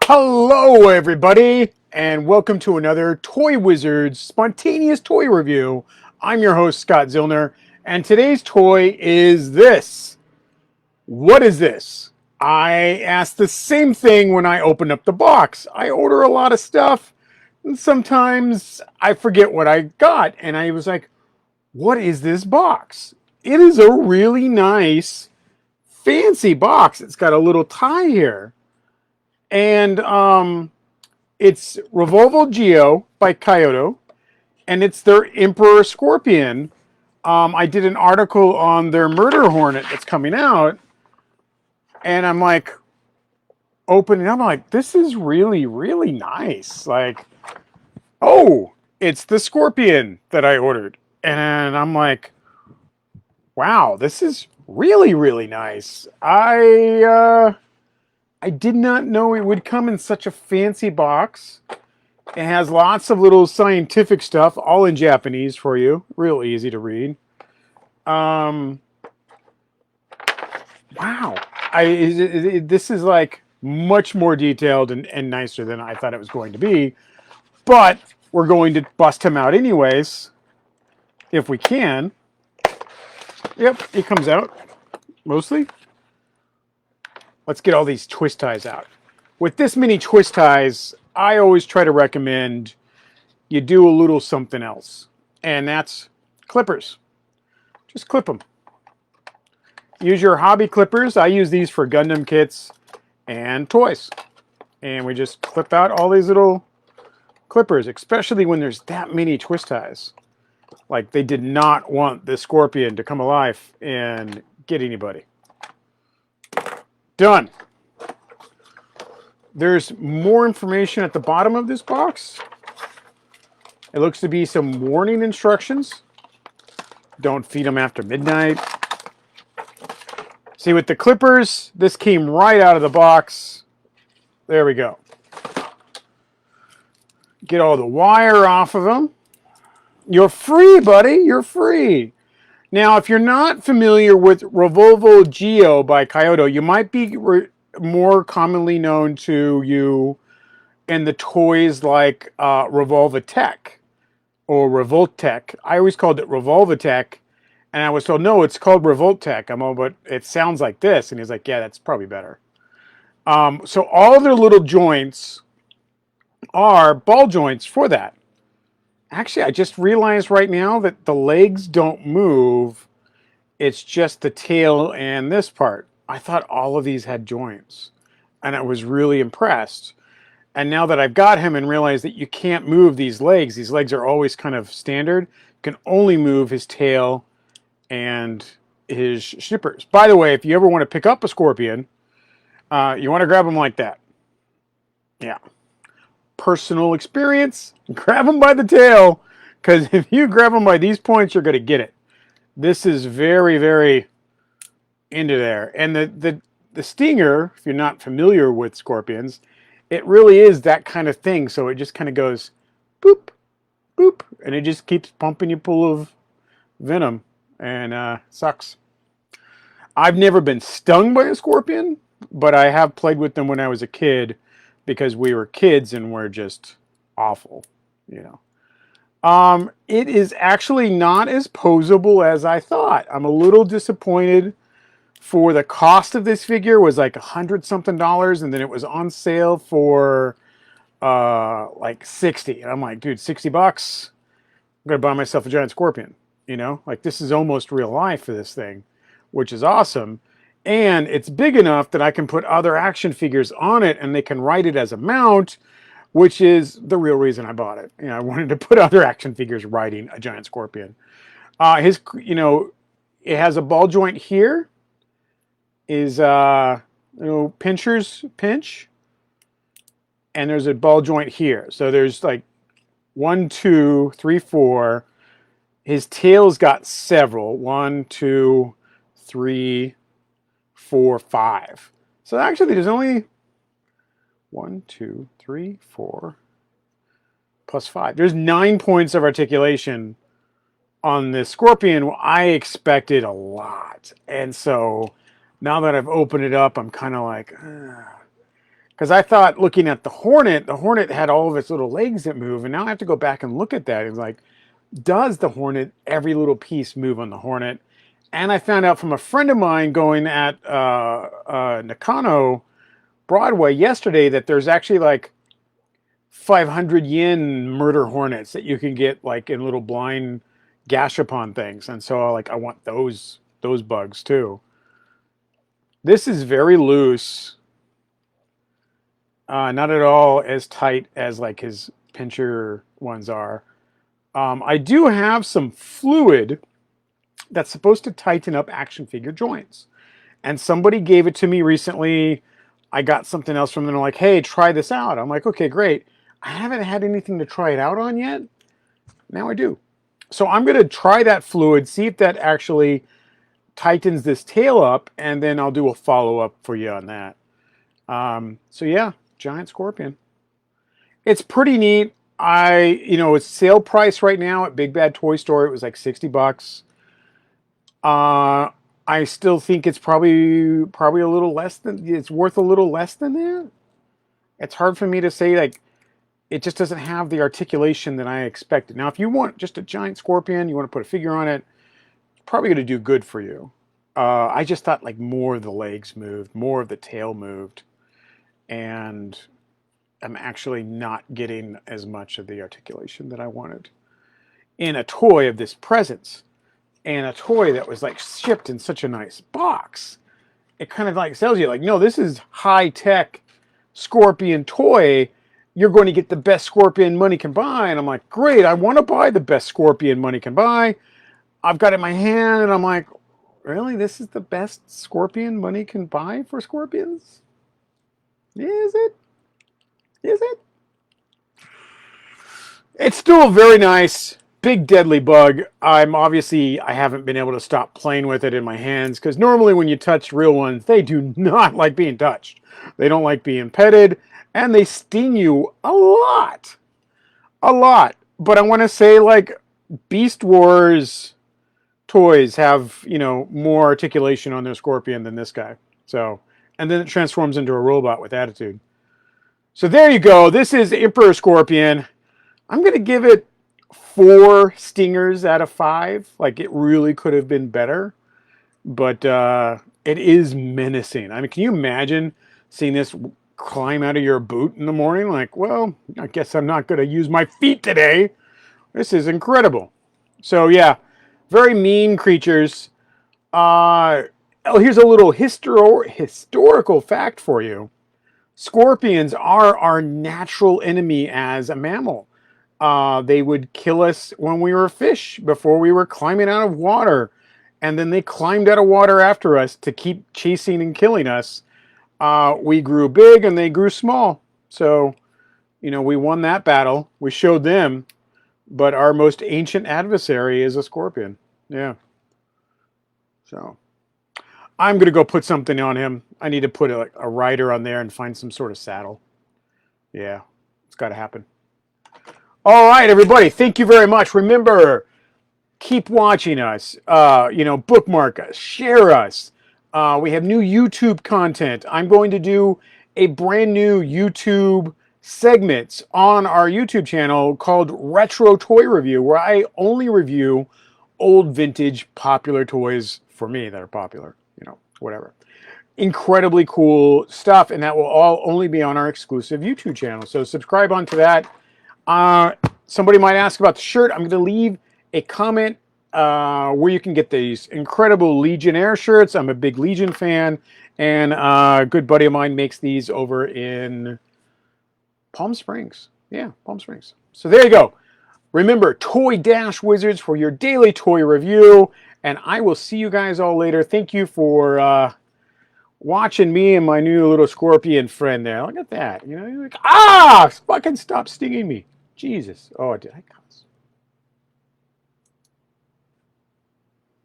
Hello, everybody, and welcome to another Toy Wizards spontaneous toy review. I'm your host, Scott Zillner, and today's toy is this. What is this? I asked the same thing when I opened up the box. I order a lot of stuff, and sometimes I forget what I got, and I was like, what is this box? It is a really nice, fancy box. It's got a little tie here. And it's Revogeo by Kaiyodo, and it's their Emperor Scorpion. I did an article on their Murder Hornet that's coming out, and I'm like, opening up, I'm like, this is really, really nice. Like, oh, it's the Scorpion that I ordered. And I'm like, wow, this is really, really nice. I did not know it would come in such a fancy box. It has lots of little scientific stuff, all in Japanese for you. Real easy to read. Wow. This is like much more detailed and nicer than I thought it was going to be. But we're going to bust him out anyways, if we can. Yep, he comes out, mostly. Let's get all these twist ties out. With this many twist ties, I always try to recommend you do a little something else. And that's clippers. Just clip them. Use your hobby clippers. I use these for Gundam kits and toys. And we just clip out all these little clippers, especially when there's that many twist ties. Like they did not want the Scorpion to come alive and get anybody. Done. There's more information at the bottom of this box. It looks to be some warning instructions. Don't feed them after midnight. See, with the clippers, this came right out of the box. There we go. Get all the wire off of them. You're free, buddy. You're free. Now, if you're not familiar with Revogeo by Kaiyodo, you might be more commonly known to you in the toys like Revolvatech or Revoltech. I always called it Revolvatech, and I was told, no, it's called Revoltech. I'm all, but it sounds like this. And he's like, yeah, that's probably better. So all their little joints are ball joints for that. Actually, I just realized right now that the legs don't move. It's just the tail and this part. I thought all of these had joints, and I was really impressed. And now that I've got him and realized that you can't move these legs are always kind of standard. You can only move his tail and his shippers. By the way, if you ever want to pick up a Scorpion, you want to grab him like that. Yeah. Personal experience, grab him by the tail, because if you grab him by these points, you're going to get it. This is very, very into there. And the stinger, if you're not familiar with Scorpions, it really is that kind of thing. So it just kind of goes boop, boop, and it just keeps pumping you full of venom, and sucks. I've never been stung by a Scorpion, but I have played with them when I was a kid, because we were kids and we're just awful, you know. It is actually not as posable as I thought. I'm a little disappointed. For the cost of this figure was like $100 something, and then it was on sale for like 60. And I'm like, dude, 60 bucks? I'm gonna buy myself a giant Scorpion. You know, like this is almost real life for this thing, which is awesome. And it's big enough that I can put other action figures on it and they can ride it as a mount, which is the real reason I bought it. You know, I wanted to put other action figures riding a giant Scorpion. It has a ball joint here. Is pinchers pinch, and there's a ball joint here. So there's like 1, 2, 3, 4. His tail's got several. 1, 2, 3, 4, 5. So actually, there's only 1, 2, 3, 4 plus 5. There's 9 points of articulation on this Scorpion. I expected a lot, and so now that I've opened it up, I'm kind of like, ugh. Because I thought looking at the Hornet had all of its little legs that move, and now I have to go back and look at that. It's like, does the Hornet, every little piece move on the Hornet? And I found out from a friend of mine going at Nakano Broadway yesterday that there's actually like 500 yen murder hornets that you can get like in little blind gashapon things. And so like I want those bugs too. This is very loose. Not at all as tight as like his pincher ones are. I do have some fluid that's supposed to tighten up action figure joints. And somebody gave it to me recently. I got something else from them. They're like, hey, try this out. I'm like, okay, great. I haven't had anything to try it out on yet. Now I do. So I'm going to try that fluid, see if that actually tightens this tail up, and then I'll do a follow-up for you on that. So yeah, giant scorpion. It's pretty neat. It's sale price right now at Big Bad Toy Store. It was like $60. I still think it's probably a little less than, it's worth a little less than that. It's hard for me to say, like, it just doesn't have the articulation that I expected. Now, if you want just a giant scorpion, you want to put a figure on it, it's probably going to do good for you. I just thought like more of the legs moved, more of the tail moved, and I'm actually not getting as much of the articulation that I wanted in a toy of this presence, and a toy that was like shipped in such a nice box. It kind of like tells you like, no, this is high-tech Scorpion toy. You're going to get the best Scorpion money can buy. And I'm like, great, I want to buy the best Scorpion money can buy. I've got it in my hand, and I'm like, really? This is the best Scorpion money can buy for Scorpions? Is it? Is it? It's still very nice. Big deadly bug. I haven't been able to stop playing with it in my hands, because normally when you touch real ones, they do not like being touched. They don't like being petted, and they sting you a lot. A lot. But I want to say, like, Beast Wars toys have, more articulation on their Scorpion than this guy. So, and then it transforms into a robot with attitude. So there you go. This is Emperor Scorpion. I'm going to give it 4 stingers out of 5. Like, it really could have been better. But it is menacing. I mean, can you imagine seeing this climb out of your boot in the morning? Like, well, I guess I'm not going to use my feet today. This is incredible. So, yeah, very mean creatures. Here's a little historical fact for you. Scorpions are our natural enemy as a mammal. They would kill us when we were fish, before we were climbing out of water. And then they climbed out of water after us to keep chasing and killing us. We grew big and they grew small. So, we won that battle. We showed them. But our most ancient adversary is a scorpion. Yeah. So, I'm going to go put something on him. I need to put a rider on there and find some sort of saddle. Yeah, it's got to happen. All right, everybody. Thank you very much. Remember, keep watching us. Bookmark us. Share us. We have new YouTube content. I'm going to do a brand new YouTube segments on our YouTube channel called Retro Toy Review, where I only review old vintage popular toys for me that are popular, whatever. Incredibly cool stuff, and that will all only be on our exclusive YouTube channel. So subscribe onto that. Somebody might ask about the shirt. I'm going to leave a comment where you can get these incredible Legionnaire shirts. I'm a big Legion fan, and a good buddy of mine makes these over in Palm Springs. Yeah, Palm Springs. So there you go. Remember, Toy Dash Wizards for your daily toy review, and I will see you guys all later. Thank you for watching me and my new little scorpion friend there. Look at that. You're like, fucking stop stinging me. Jesus. Oh, did I